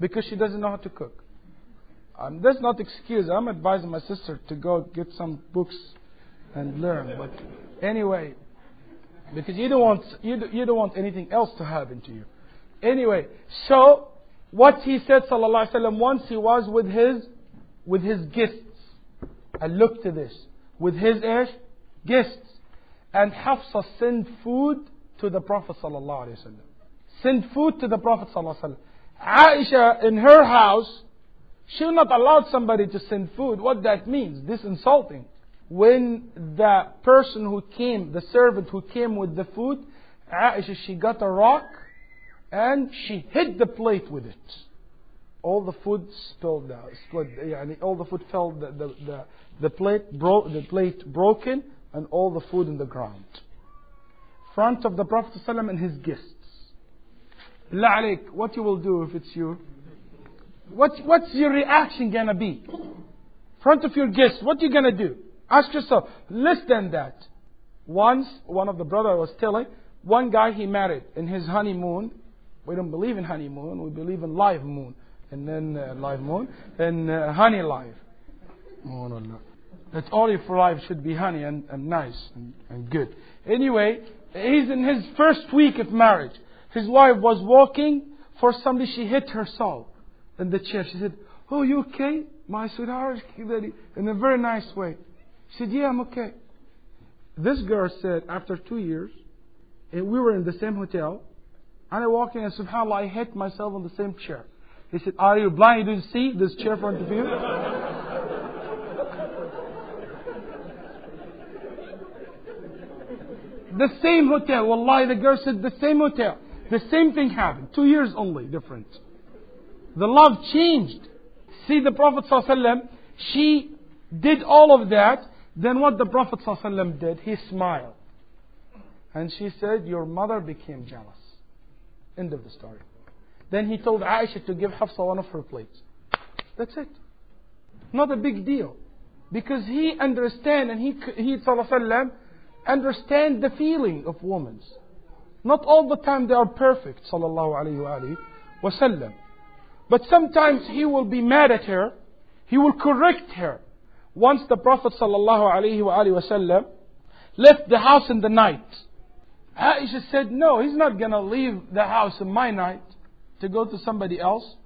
because she doesn't know how to cook. That's not excuse. I'm advising my sister to go get some books and learn. But anyway, because you don't want anything else to happen to you. Anyway, so what he said, sallallahu alaihi wasallam, once he was with his guests. And look to this, with his guests, and Hafsa sent food to the Prophet sallallahu alaihi wasallam. Sent food to the Prophet sallallahu alaihi wasallam. Aisha in her house, she will not allow somebody to send food. What that means? This insulting. When the person who came, the servant who came with the food, Aisha, she got a rock and she hit the plate with it. All the food spilled out. All the food fell. The plate broken, and all the food in the ground. Front of the Prophet ﷺ and his guests. Billah alayk, what you will do if it's you? What's your reaction gonna be? Front of your guests, what you gonna do? Ask yourself. Less than that. Once, one of the brothers was telling, one guy he married in his honeymoon. We don't believe in honeymoon, we believe in live moon. And then live moon, and honey live. Oh, no. That's all your life should be honey and nice and good. Anyway, he's in his first week of marriage. His wife was walking for somebody, she hit herself in the chair. She said, "Oh, you okay? My sweetheart?" In a very nice way. She said, "Yeah, I'm okay." This girl said, after 2 years, we were in the same hotel, and I walked in and subhanAllah, I hit myself on the same chair. He said, "Are you blind? You didn't see this chair in front of you?" The same hotel. Wallahi, the girl said the same hotel. The same thing happened. 2 years only different. The love changed. See, the Prophet ﷺ, she did all of that. Then what the Prophet ﷺ did, he smiled. And she said, "Your mother became jealous." End of the story. Then he told Aisha to give Hafsa one of her plates. That's it. Not a big deal. Because he understand, and he sallallahu alaihi wasallam, understand the feeling of women. Not all the time they are perfect, sallallahu alaihi wasallam. But sometimes he will be mad at her. He will correct her. Once the Prophet sallallahu alaihi wasallam left the house in the night. Aisha said, "No, he's not going to leave the house in my night to go to somebody else."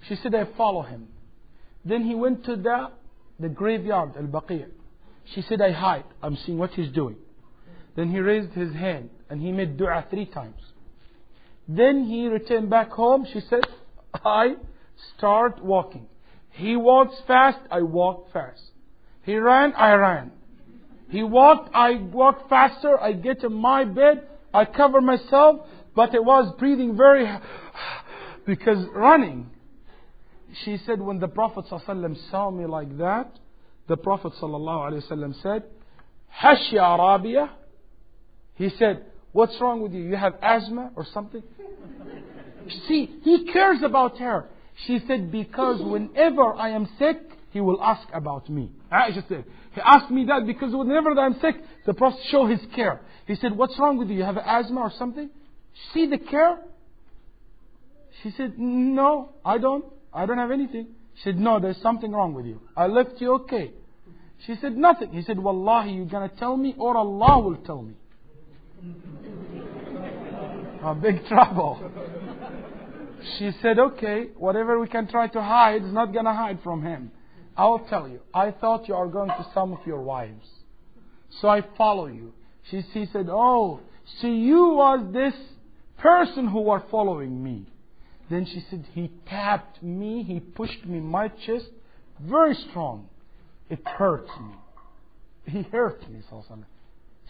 She said, "I follow him." Then he went to the graveyard, Al-Baqi'. She said, "I hide. I'm seeing what he's doing." Then he raised his hand and he made dua 3 times. Then he returned back home. She said, "I start walking. He walks fast, I walk fast. He ran, I ran. He walked, I walked faster. I get in my bed, I cover myself, but I was breathing very because running." She said, when the Prophet ﷺ saw me like that, the Prophet ﷺ said, "Hash ya Rabia." He said, "What's wrong with you? You have asthma or something?" See, he cares about her. She said, "Because whenever I am sick, he will ask about me." Aisha said, "He asked me that because whenever I'm sick, the Prophet show his care." He said, "What's wrong with you? You have asthma or something?" See the care? She said, "No, I don't have anything." She said, "No, there's something wrong with you. I left you okay." She said, "Nothing." He said, "Wallahi, you're going to tell me or Allah will tell me." A big trouble. She said, "Okay, whatever we can try to hide is not going to hide from him. I'll tell you. I thought you are going to some of your wives, so I follow you." She said, "Oh, so you was this person who were following me." Then she said, "He tapped me, he pushed me in my chest, very strong. It hurts me. He hurt me."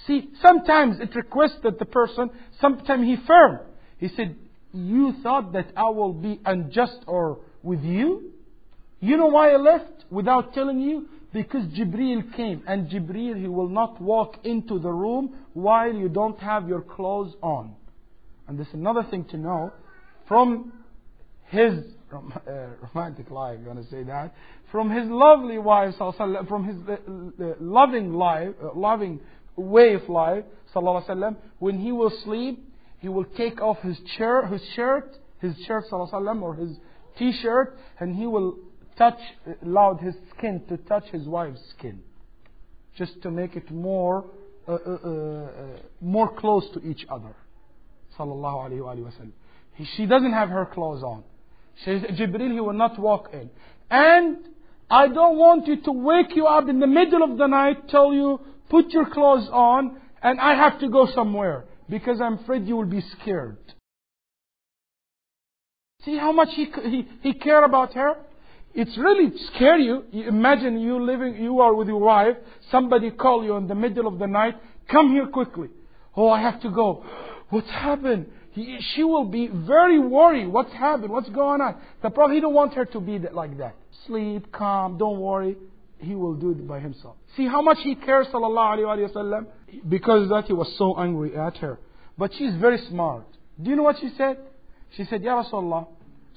See, sometimes it requests that the person, sometimes he firm. He said, "You thought that I will be unjust or with you? You know why I left without telling you? Because Jibreel came, and Jibreel, he will not walk into the room while you don't have your clothes on." And there's another thing to know. From his romantic life, you want to say that? From his lovely wife, from his loving life, loving way of life, sallallahu alaihi wasallam, when he will sleep, he will take off his shirt, sallallahu alaihi wasallam, or his t-shirt, and he will allowed his skin to touch his wife's skin, just to make it more close to each other. Sallallahu alayhi wa sallam. She doesn't have her clothes on. Jibreel, he will not walk in. And I don't want you to wake you up in the middle of the night, tell you, put your clothes on, and I have to go somewhere, because I'm afraid you will be scared. See how much he cared about her? It's really scary you. Imagine you are with your wife, somebody call you in the middle of the night, come here quickly. Oh, I have to go. What's happened? She will be very worried. What's happened? What's going on? The Prophet, he don't want her to be like that. Sleep, calm, don't worry. He will do it by himself. See how much he cares, sallallahu alayhi wa sallam? Because of that, he was so angry at her. But she's very smart. Do you know what she said? She said, Ya Rasulullah,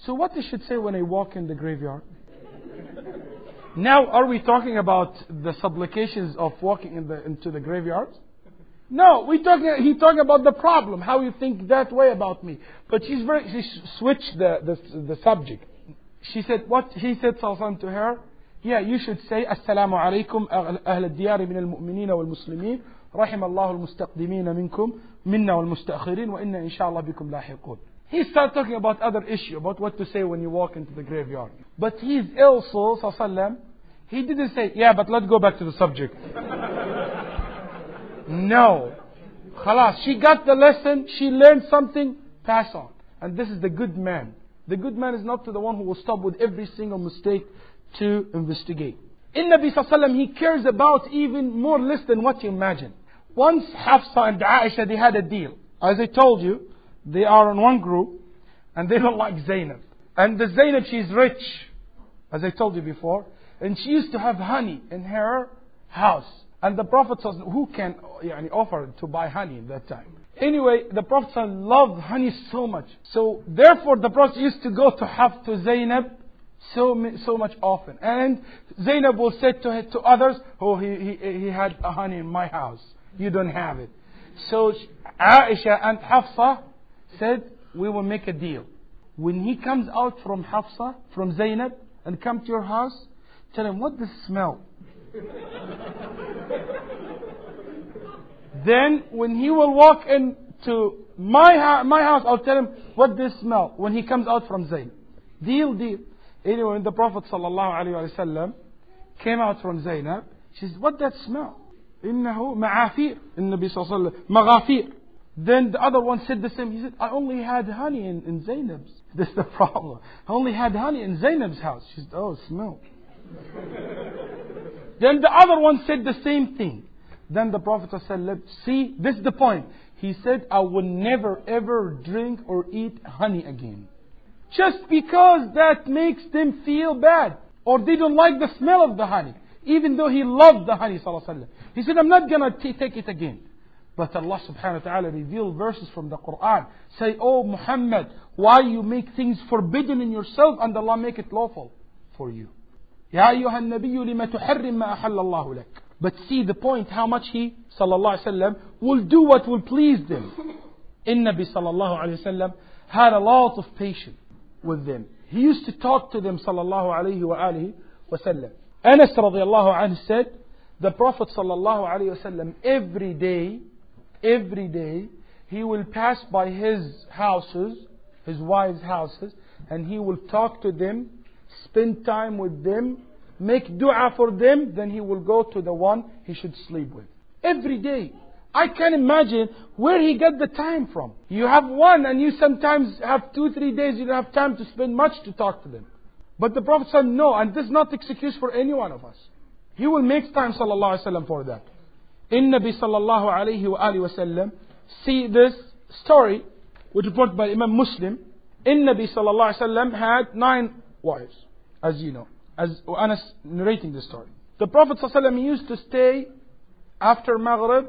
so what they should say when I walk in the graveyard? Now, are we talking about the supplications of walking into the graveyard? No, he's talking about the problem, how you think that way about me. But she switched the subject. She said, what he said sallallahu to her, yeah, you should say, Assalamu alaikum ahl al-diyar min al-mu'minina wal-muslimin, rahim Allahu al-mustaqdimina minkum, minna wal-mustakhirin, wa inna inshallah bikum lahiqun. He started talking about other issue, about what to say when you walk into the graveyard. But he's also, sallallahu, he didn't say, yeah, but let's go back to the subject. No. Khalas, she got the lesson, she learned something, pass on. And this is the good man. The good man is not the one who will stop with every single mistake to investigate. In Nabi Sallallahu, he cares about even more less than what you imagine. Once Hafsa and Aisha, they had a deal. As I told you, they are in one group and they don't like Zainab. And the Zainab, she's rich, as I told you before. And she used to have honey in her house. And the Prophet says, who can offer to buy honey at that time? Anyway, the Prophet loved honey so much. So therefore the Prophet used to go to Zainab so much often. And Zainab will say to others, oh, he had honey in my house. You don't have it. So Aisha and Hafsa said, we will make a deal. When he comes out from Hafsa, from Zainab, and come to your house, tell him, what does it smell? Then when he will walk into my house, I'll tell him, what does it smell? When he comes out from Zainab. Deal. Anyway, when the Prophet ﷺ came out from Zainab, she said, what does that smell? إنه معافير. النبي صلى الله عليه وسلم مغافير. Then the other one said the same. He said, I only had honey in Zainab's. This is the problem. I only had honey in Zainab's house. She said, oh, smell. Then the other one said the same thing. Then the Prophet ﷺ, see, this is the point. He said, I will never ever drink or eat honey again. Just because that makes them feel bad. Or they don't like the smell of the honey. Even though he loved the honey, ﷺ. He said, I'm not going to take it again. But Allah subhanahu wa ta'ala revealed verses from the Quran. Say, oh Muhammad, why you make things forbidden in yourself and Allah make it lawful for you? Ya ayyuhan nabiyyu lima tuharrim ma ahalla Allahu lak. But see the point, how much he, sallallahu alayhi wa sallam, will do what will please them. Nabi sallallahu alayhi wa sallam had a lot of patience with them. He used to talk to them, sallallahu alayhi wa sallam. Anas radiallahu anhu said, the Prophet sallallahu alayhi wa sallam, every day, he will pass by his houses, his wives' houses, and he will talk to them, spend time with them, make dua for them, then he will go to the one he should sleep with. Every day. I can imagine where he got the time from. You have one and you sometimes have 2-3 days you don't have time to spend much to talk to them. But the Prophet said no, and this is not excuse for any one of us. He will make time sallallahu alayhi wa sallam for that. Nabi sallallahu alayhi wa alihi wa sallam, see this story which is reported by Imam Muslim. Nabi sallallahu alayhi wa sallam had 9 wives, as you know, as Anas narrating the story. The Prophet sallallahu alayhi wa sallam used to stay after Maghrib.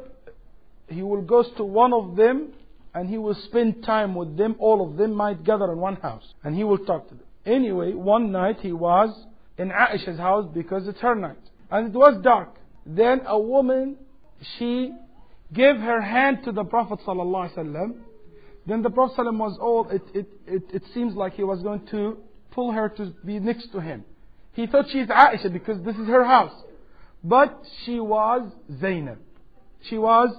He will go to one of them and he will spend time with them. All of them might gather in one house and he will talk to them. Anyway, one night he was in Aisha's house because it's her night. And it was dark. Then a woman, she gave her hand to the Prophet ﷺ. Then the Prophet ﷺ was old. It seems like he was going to pull her to be next to him. He thought she's Aisha because this is her house. But she was Zainab. She was